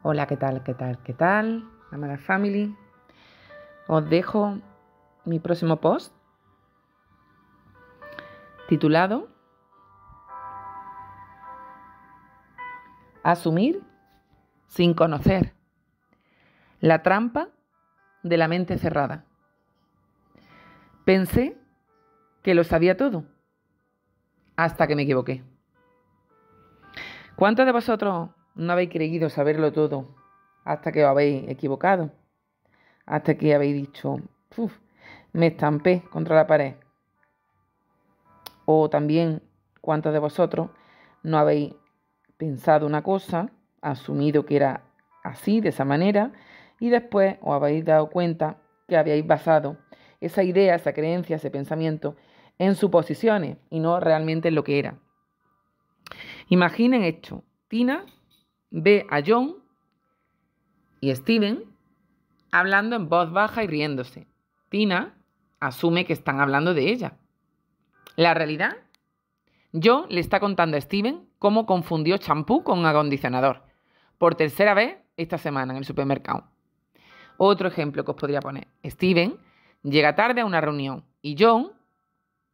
Hola, ¿qué tal? ¿Qué tal? ¿Qué tal? Amada Family. Os dejo mi próximo post titulado Asumir sin conocer. La trampa de la mente cerrada. Pensé que lo sabía todo, hasta que me equivoqué. ¿Cuántos de vosotros no habéis creído saberlo todo hasta que os habéis equivocado? Hasta que habéis dicho, me estampé contra la pared. O también, ¿cuántos de vosotros no habéis pensado una cosa, asumido que era así, de esa manera, y después os habéis dado cuenta que habíais basado esa idea, esa creencia, ese pensamiento en suposiciones y no realmente en lo que era? Imaginen esto. Tina ve a John y Steven hablando en voz baja y riéndose. Tina asume que están hablando de ella. La realidad, John le está contando a Steven cómo confundió champú con acondicionador por tercera vez esta semana en el supermercado. Otro ejemplo que os podría poner. Steven llega tarde a una reunión y John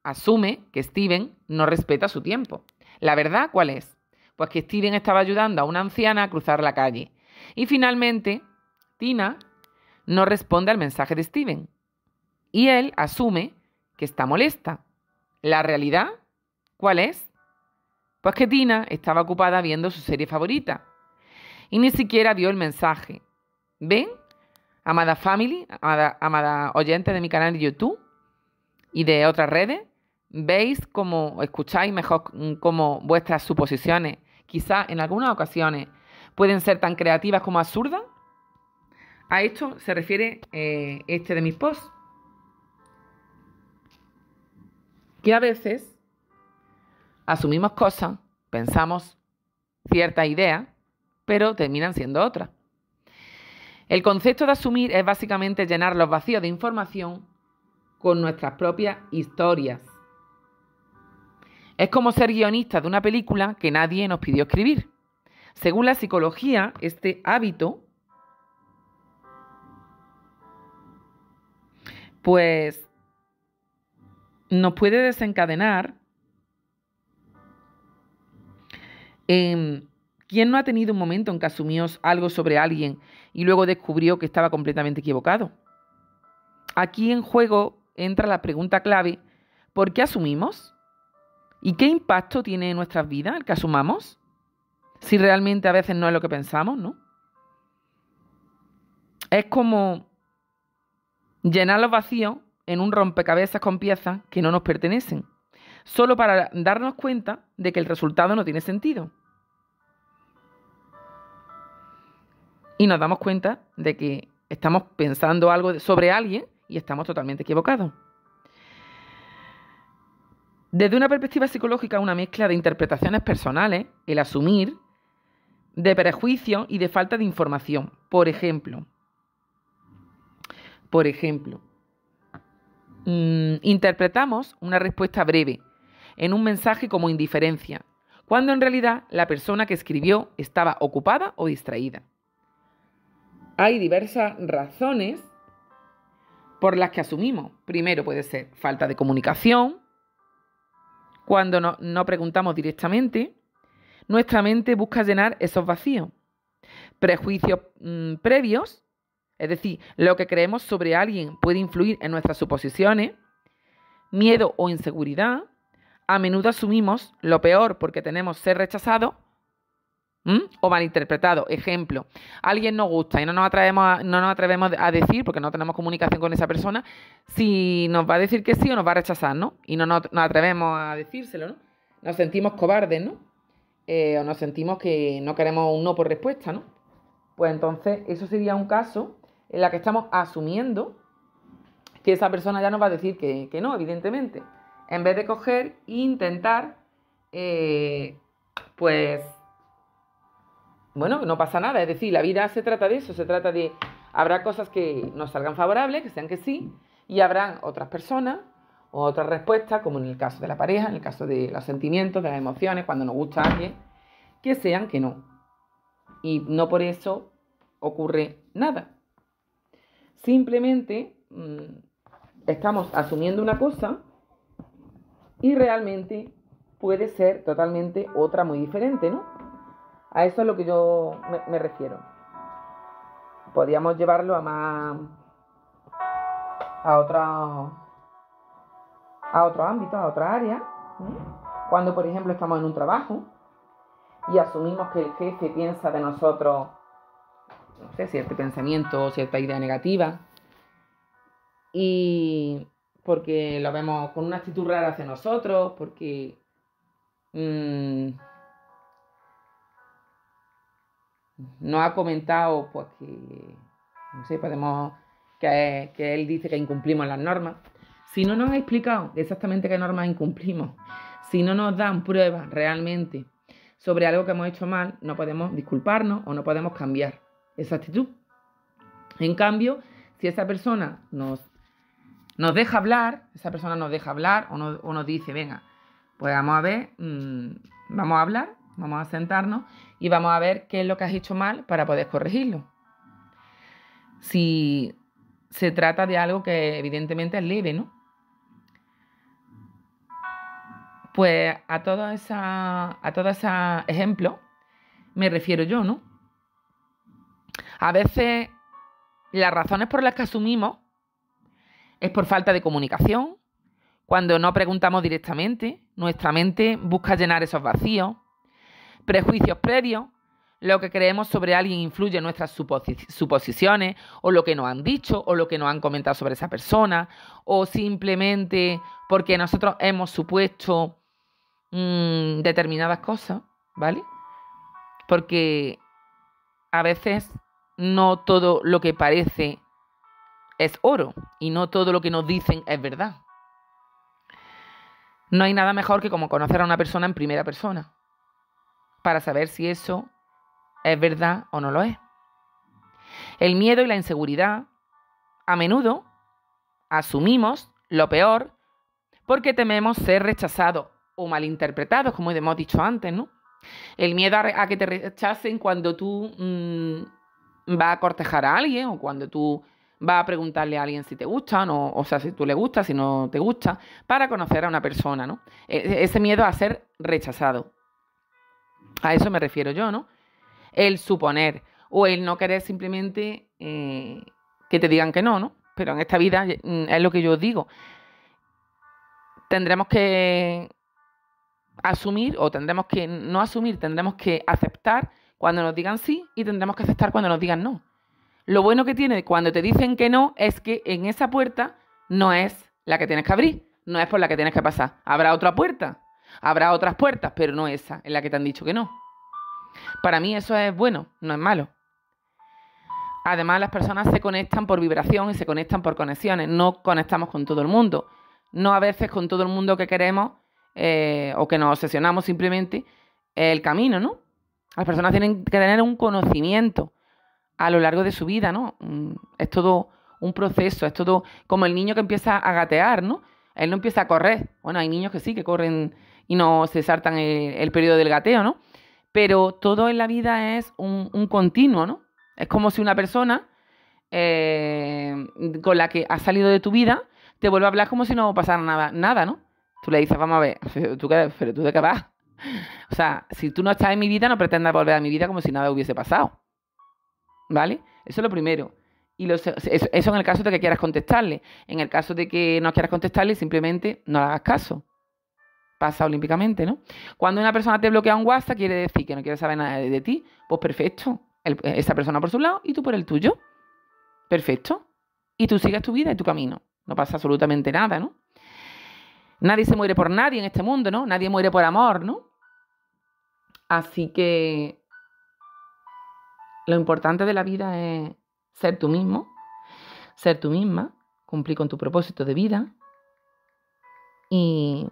asume que Steven no respeta su tiempo. ¿La verdad cuál es? Pues que Steven estaba ayudando a una anciana a cruzar la calle. Y finalmente, Tina no responde al mensaje de Steven. Y él asume que está molesta. ¿La realidad cuál es? Pues que Tina estaba ocupada viendo su serie favorita. Y ni siquiera vio el mensaje. ¿Ven? Amada Family, amada oyente de mi canal de YouTube y de otras redes, ¿veis cómo escucháis mejor cómo vuestras suposiciones, quizás en algunas ocasiones, pueden ser tan creativas como absurdas? A esto se refiere este de mis posts. Que a veces asumimos cosas, pensamos ciertas ideas, pero terminan siendo otras. El concepto de asumir es básicamente llenar los vacíos de información con nuestras propias historias. Es como ser guionistas de una película que nadie nos pidió escribir. Según la psicología, este hábito, pues, nos puede desencadenar en... ¿Quién no ha tenido un momento en que asumió algo sobre alguien y luego descubrió que estaba completamente equivocado? Aquí en juego entra la pregunta clave: ¿por qué asumimos? ¿Y qué impacto tiene en nuestras vidas el que asumamos? Si realmente a veces no es lo que pensamos, ¿no? Es como llenar los vacíos en un rompecabezas con piezas que no nos pertenecen, solo para darnos cuenta de que el resultado no tiene sentido. Y nos damos cuenta de que estamos pensando algo sobre alguien y estamos totalmente equivocados. Desde una perspectiva psicológica, una mezcla de interpretaciones personales, el asumir, de prejuicios y de falta de información. Por ejemplo, interpretamos una respuesta breve en un mensaje como indiferencia, cuando en realidad la persona que escribió estaba ocupada o distraída. Hay diversas razones por las que asumimos. Primero puede ser falta de comunicación. Cuando no preguntamos directamente, nuestra mente busca llenar esos vacíos. Prejuicios previos, es decir, lo que creemos sobre alguien puede influir en nuestras suposiciones. Miedo o inseguridad. A menudo asumimos lo peor porque tememos ser rechazados o malinterpretado. Ejemplo, alguien nos gusta y no nos atrevemos a decir, porque no tenemos comunicación con esa persona, si nos va a decir que sí o nos va a rechazar, ¿no? Y no nos atrevemos a decírselo, ¿no? Nos sentimos cobardes, ¿no? O nos sentimos que no queremos un no por respuesta, ¿no? Pues entonces eso sería un caso en el que estamos asumiendo que esa persona ya nos va a decir que no, evidentemente. En vez de coger e intentar, pues... Bueno, no pasa nada, es decir, la vida se trata de eso, se trata de... Habrá cosas que nos salgan favorables, que sean que sí, y habrán otras personas o otras respuestas, como en el caso de la pareja, en el caso de los sentimientos, de las emociones, cuando nos gusta a alguien, que sean que no. Y no por eso ocurre nada. Simplemente estamos asumiendo una cosa y realmente puede ser totalmente otra muy diferente, ¿no? A eso es lo que yo me refiero. Podríamos llevarlo a otro ámbito, a otra área, ¿no? Cuando, por ejemplo, estamos en un trabajo y asumimos que el jefe piensa de nosotros, no sé, cierto pensamiento o cierta idea negativa, y porque lo vemos con una actitud rara hacia nosotros, porque nos ha comentado pues que, no sé, que él dice que incumplimos las normas. Si no nos ha explicado exactamente qué normas incumplimos, si no nos dan pruebas realmente sobre algo que hemos hecho mal, no podemos disculparnos o no podemos cambiar esa actitud. En cambio, si esa persona nos deja hablar, o nos dice, venga, pues vamos a ver, vamos a hablar, vamos a sentarnos y vamos a ver qué es lo que has hecho mal para poder corregirlo. Si se trata de algo que evidentemente es leve, ¿no? Pues a todos esos ejemplos me refiero yo, ¿no? A veces las razones por las que asumimos es por falta de comunicación. Cuando no preguntamos directamente, nuestra mente busca llenar esos vacíos. Prejuicios previos, lo que creemos sobre alguien influye en nuestras suposiciones, o lo que nos han dicho, o lo que nos han comentado sobre esa persona, o simplemente porque nosotros hemos supuesto determinadas cosas, ¿vale? Porque a veces no todo lo que parece es oro y no todo lo que nos dicen es verdad. No hay nada mejor que como conocer a una persona en primera persona para saber si eso es verdad o no lo es. El miedo y la inseguridad, a menudo asumimos lo peor porque tememos ser rechazados o malinterpretados, como hemos dicho antes, ¿no? El miedo a que te rechacen cuando tú vas a cortejar a alguien o cuando tú vas a preguntarle a alguien si te gusta, ¿no? O sea, si tú le gustas, si no te gusta, para conocer a una persona, ¿no? Ese miedo a ser rechazado. A eso me refiero yo, ¿no? El suponer o el no querer simplemente que te digan que no, ¿no? Pero en esta vida es lo que yo os digo. Tendremos que asumir o tendremos que no asumir, tendremos que aceptar cuando nos digan sí y tendremos que aceptar cuando nos digan no. Lo bueno que tiene cuando te dicen que no es que en esa puerta no es la que tienes que abrir, no es por la que tienes que pasar. Habrá otra puerta, habrá otras puertas, pero no esa en la que te han dicho que no. Para mí eso es bueno, no es malo. Además, las personas se conectan por vibración y se conectan por conexiones. No conectamos con todo el mundo. No a veces con todo el mundo que queremos o que nos obsesionamos simplemente el camino, ¿no? Las personas tienen que tener un conocimiento a lo largo de su vida, ¿no? Es todo un proceso, es todo como el niño que empieza a gatear, ¿no? Él no empieza a correr. Bueno, hay niños que sí, que corren y no se saltan el periodo del gateo, ¿no? Pero todo en la vida es un continuo, ¿no? Es como si una persona con la que has salido de tu vida te vuelve a hablar como si no pasara nada, ¿no? Tú le dices, vamos a ver, pero tú de qué vas. O sea, si tú no estás en mi vida, no pretendas volver a mi vida como si nada hubiese pasado. ¿Vale? Eso es lo primero. Y eso en el caso de que quieras contestarle. En el caso de que no quieras contestarle, simplemente no le hagas caso. Pasa olímpicamente, ¿no? Cuando una persona te bloquea un WhatsApp, quiere decir que no quiere saber nada de ti. Pues perfecto. Esa persona por su lado y tú por el tuyo. Perfecto. Y tú sigues tu vida y tu camino. No pasa absolutamente nada, ¿no? Nadie se muere por nadie en este mundo, ¿no? Nadie muere por amor, ¿no? Así que lo importante de la vida es ser tú mismo, ser tú misma, cumplir con tu propósito de vida y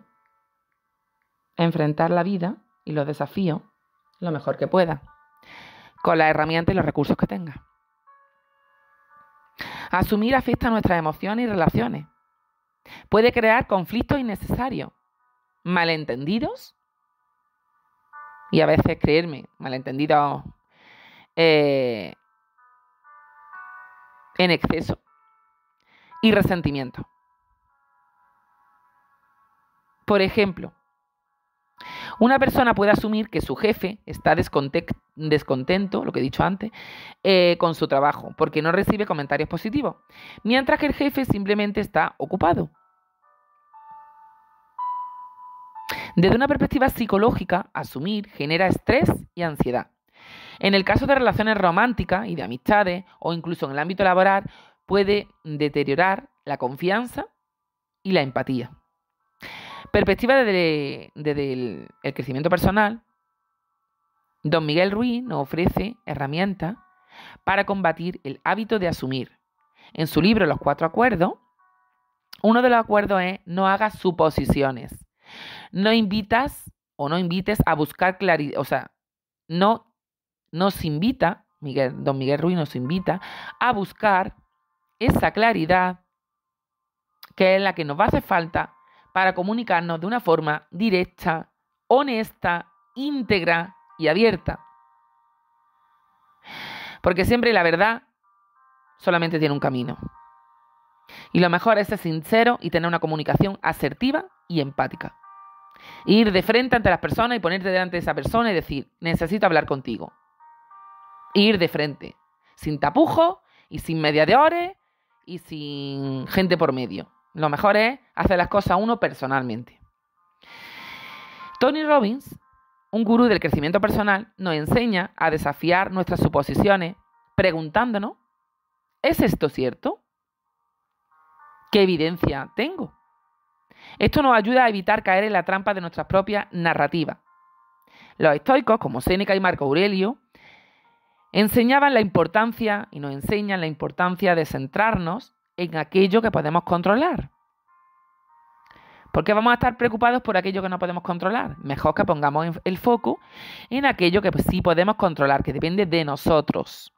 enfrentar la vida y los desafíos lo mejor que puedas, con las herramientas y los recursos que tengas. Asumir afecta a nuestras emociones y relaciones. Puede crear conflictos innecesarios, malentendidos y a veces, creerme, malentendidos en exceso y resentimiento. Por ejemplo, una persona puede asumir que su jefe está descontento, lo que he dicho antes, con su trabajo, porque no recibe comentarios positivos, mientras que el jefe simplemente está ocupado. Desde una perspectiva psicológica, asumir genera estrés y ansiedad. En el caso de relaciones románticas y de amistades, o incluso en el ámbito laboral, puede deteriorar la confianza y la empatía. Perspectiva desde el crecimiento personal, Don Miguel Ruiz nos ofrece herramientas para combatir el hábito de asumir. En su libro Los 4 acuerdos, uno de los acuerdos es: no hagas suposiciones. No invites a buscar claridad, o sea, no nos invita, Don Miguel Ruiz nos invita a buscar esa claridad que es la que nos va a hacer falta para comunicarnos de una forma directa, honesta, íntegra y abierta. Porque siempre la verdad solamente tiene un camino. Y lo mejor es ser sincero y tener una comunicación asertiva y empática. Ir de frente ante las personas y ponerte delante de esa persona y decir: necesito hablar contigo. Ir de frente, sin tapujos y sin mediadores y sin gente por medio. Lo mejor es hacer las cosas uno personalmente. Tony Robbins, un gurú del crecimiento personal, nos enseña a desafiar nuestras suposiciones preguntándonos: ¿es esto cierto? ¿Qué evidencia tengo? Esto nos ayuda a evitar caer en la trampa de nuestras propias narrativas. Los estoicos, como Séneca y Marco Aurelio, enseñaban la importancia y nos enseñan la importancia de centrarnos en aquello que podemos controlar. ¿Por qué vamos a estar preocupados por aquello que no podemos controlar? Mejor que pongamos el foco en aquello que sí podemos controlar, que depende de nosotros.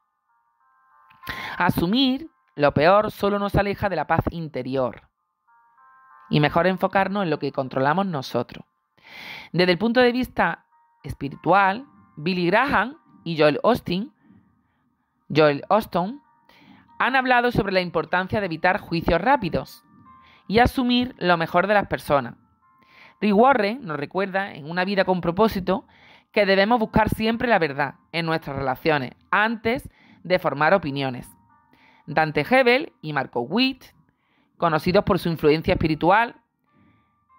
Asumir lo peor solo nos aleja de la paz interior. Y mejor enfocarnos en lo que controlamos nosotros. Desde el punto de vista espiritual, Billy Graham y Joel Osteen han hablado sobre la importancia de evitar juicios rápidos y asumir lo mejor de las personas. Rick Warren nos recuerda en Una vida con propósito que debemos buscar siempre la verdad en nuestras relaciones antes de formar opiniones. Dante Hebel y Marco Witt, conocidos por su influencia espiritual,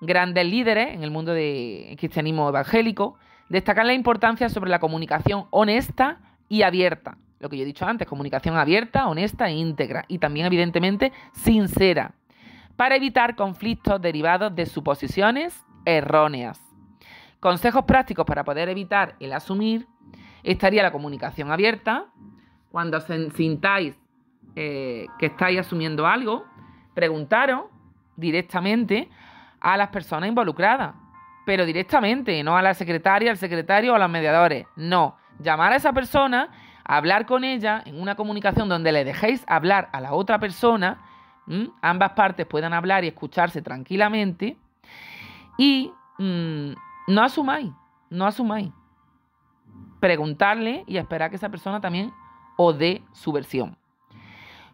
grandes líderes en el mundo del cristianismo evangélico, destacan la importancia sobre la comunicación honesta y abierta. Lo que yo he dicho antes, comunicación abierta, honesta e íntegra. Y también, evidentemente, sincera, para evitar conflictos derivados de suposiciones erróneas. Consejos prácticos para poder evitar el asumir estaría la comunicación abierta. Cuando sintáis que estáis asumiendo algo, preguntaros directamente a las personas involucradas, pero directamente, no a la secretaria, al secretario o a los mediadores. No, llamar a esa persona, hablar con ella en una comunicación donde le dejéis hablar a la otra persona, ambas partes puedan hablar y escucharse tranquilamente, y no asumáis. Preguntarle y esperar que esa persona también os dé su versión.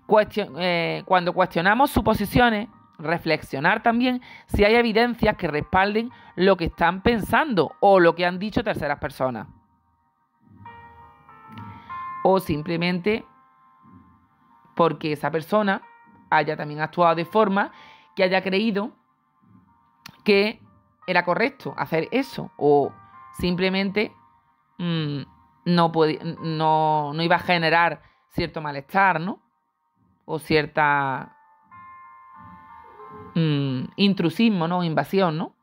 Cuando cuestionamos suposiciones, reflexionar también si hay evidencias que respalden lo que están pensando o lo que han dicho terceras personas. O simplemente porque esa persona haya también actuado de forma que haya creído que era correcto hacer eso, o simplemente no iba a generar cierto malestar, ¿no? O cierta intrusismo, ¿no? Invasión, ¿no?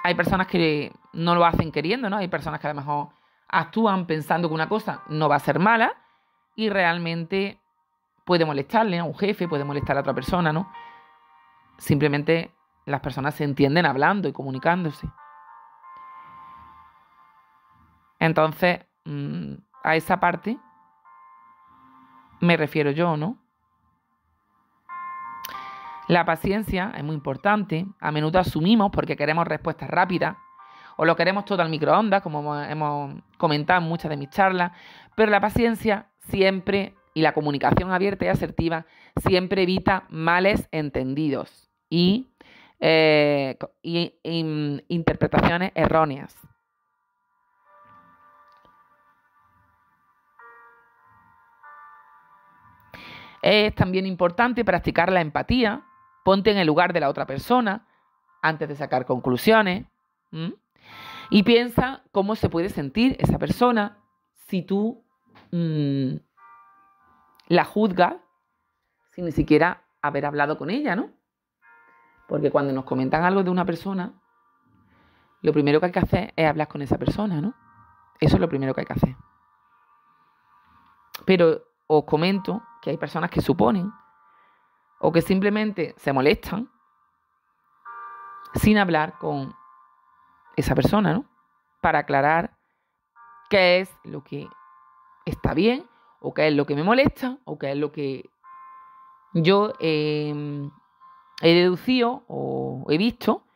Hay personas que no lo hacen queriendo, ¿no? Hay personas que a lo mejor actúan pensando que una cosa no va a ser mala y realmente puede molestarle a un jefe, puede molestar a otra persona, ¿no? Simplemente las personas se entienden hablando y comunicándose. Entonces, a esa parte me refiero yo, ¿no? La paciencia es muy importante. A menudo asumimos porque queremos respuestas rápidas o lo queremos todo al microondas, como hemos comentado en muchas de mis charlas, pero la paciencia siempre y la comunicación abierta y asertiva siempre evita males entendidos y interpretaciones erróneas. Es también importante practicar la empatía. Ponte en el lugar de la otra persona antes de sacar conclusiones. Y piensa cómo se puede sentir esa persona si tú la juzgas sin ni siquiera haber hablado con ella, ¿no? Porque cuando nos comentan algo de una persona, lo primero que hay que hacer es hablar con esa persona, ¿no? Eso es lo primero que hay que hacer. Pero os comento que hay personas que suponen o que simplemente se molestan sin hablar con esa persona, ¿no? Para aclarar qué es lo que está bien o qué es lo que me molesta o qué es lo que yo he deducido o he visto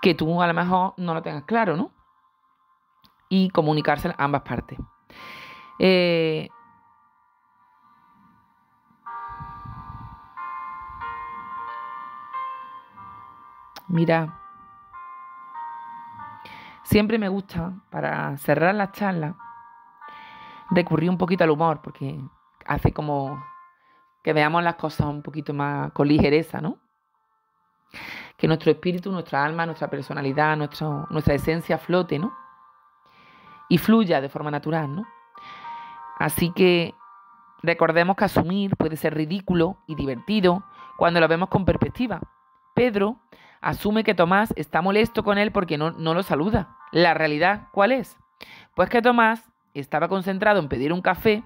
que tú a lo mejor no lo tengas claro, ¿no? Y comunicárselo a ambas partes. Mira, siempre me gusta, para cerrar las charlas, recurrir un poquito al humor, porque hace como que veamos las cosas un poquito más con ligereza, ¿no? Que nuestro espíritu, nuestra alma, nuestra personalidad, nuestra esencia flote, ¿no? Y fluya de forma natural, ¿no? Así que recordemos que asumir puede ser ridículo y divertido cuando lo vemos con perspectiva. Pedro asume que Tomás está molesto con él porque no lo saluda. ¿La realidad cuál es? Pues que Tomás estaba concentrado en pedir un café.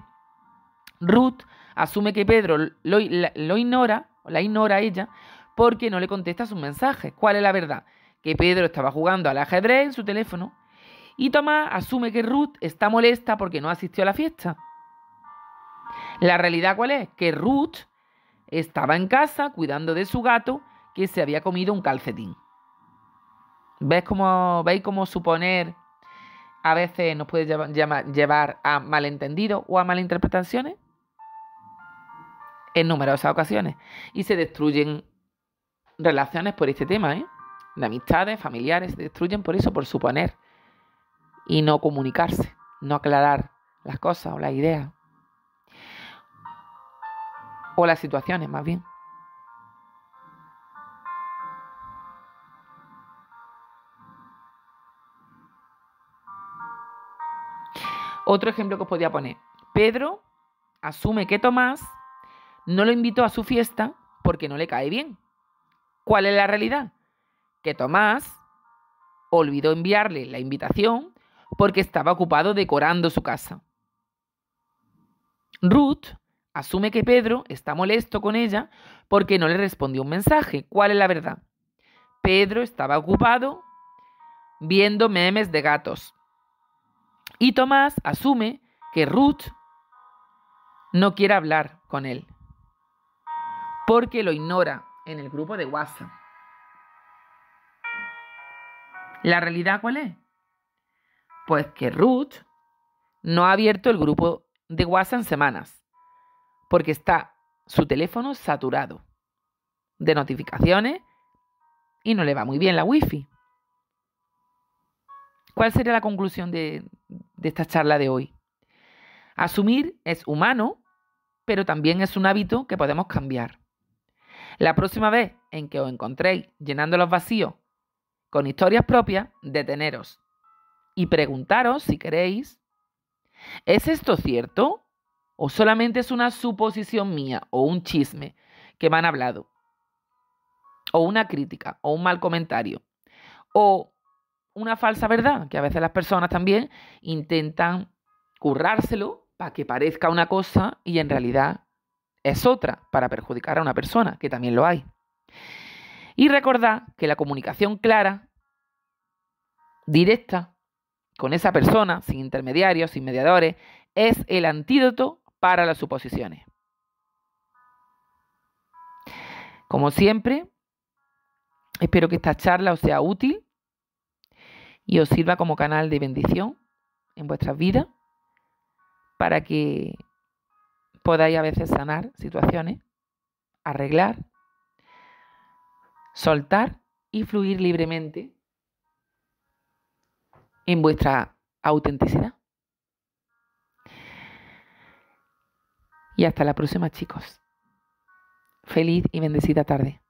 Ruth asume que Pedro lo ignora, o la ignora a ella, porque no le contesta sus mensajes. ¿Cuál es la verdad? Que Pedro estaba jugando al ajedrez en su teléfono y Tomás asume que Ruth está molesta porque no asistió a la fiesta. ¿La realidad cuál es? Que Ruth estaba en casa cuidando de su gato que se había comido un calcetín. ¿Veis cómo suponer a veces nos puede llevar a malentendidos o a malinterpretaciones? En numerosas ocasiones. Y se destruyen relaciones por este tema, de amistades, familiares, se destruyen por eso, por suponer y no comunicarse, no aclarar las cosas o las ideas o las situaciones más bien. Otro ejemplo que os podía poner. Pedro asume que Tomás no lo invitó a su fiesta porque no le cae bien. ¿Cuál es la realidad? Que Tomás olvidó enviarle la invitación porque estaba ocupado decorando su casa. Ruth asume que Pedro está molesto con ella porque no le respondió un mensaje. ¿Cuál es la verdad? Pedro estaba ocupado viendo memes de gatos. Y Tomás asume que Ruth no quiere hablar con él porque lo ignora en el grupo de WhatsApp. ¿La realidad cuál es? Pues que Ruth no ha abierto el grupo de WhatsApp en semanas porque está su teléfono saturado de notificaciones y no le va muy bien la wifi. ¿Cuál sería la conclusión de esta charla de hoy? Asumir es humano, pero también es un hábito que podemos cambiar. La próxima vez en que os encontréis llenando los vacíos con historias propias, deteneros y preguntaros si queréis, ¿es esto cierto? ¿O solamente es una suposición mía o un chisme que me han hablado? ¿O una crítica o un mal comentario? ¿O una falsa verdad? Que a veces las personas también intentan currárselo para que parezca una cosa y en realidad es otra, para perjudicar a una persona, que también lo hay. Y recordad que la comunicación clara, directa, con esa persona, sin intermediarios, sin mediadores, es el antídoto para las suposiciones. Como siempre, espero que esta charla os sea útil y os sirva como canal de bendición en vuestras vidas para que podáis a veces sanar situaciones, arreglar, soltar y fluir libremente en vuestra autenticidad. Y hasta la próxima, chicos. Feliz y bendecida tarde.